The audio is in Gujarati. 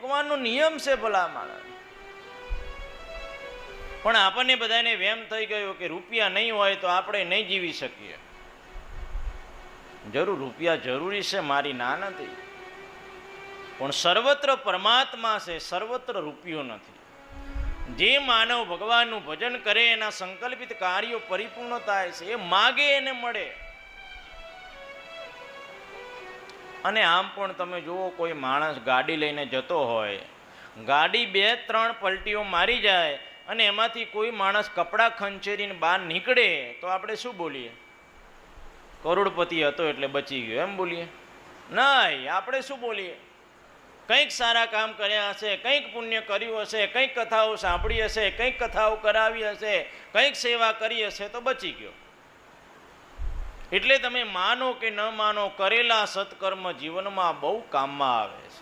ભગવાનનો નિયમ છે ભલા માણસ. પણ આપણને બધાને વેમ થઈ ગયો કે રૂપિયા નહીં હોય તો આપણે નહીં જીવી શકીએ. જરૂર રૂપિયા જરૂરી છે, મારી ના નથી, પણ સર્વત્ર પરમાત્મા છે, સર્વત્ર રૂપિયો નથી. જે માનવ ભગવાનનું ભજન કરે એના સંકલ્પિત કાર્યો પરિપૂર્ણ થાય છે, એ માગે એને મળે. અને આમ પણ તમે જુઓ, કોઈ માણસ ગાડી લઈને જતો હોય, ગાડી 2-3 પલટીઓ મારી જાય અને એમાંથી કોઈ માણસ કપડાં ખંચેરીને બહાર નીકળે તો આપણે શું બોલીએ? કરોડપતિ હતો એટલે બચી ગયો, એમ બોલીએ? નહીં, આપણે શું બોલીએ? કંઈક સારા કામ કર્યા હશે, કંઈક પુણ્ય કર્યું હશે, કંઈક કથાઓ સાંભળી હશે, કંઈક કથાઓ કરાવી હશે, કંઈક સેવા કરી હશે તો બચી ગયો. એટલે તમે માનો કે ન માનો, કરેલા સત્કર્મ જીવનમાં બહુ કામમાં આવે છે.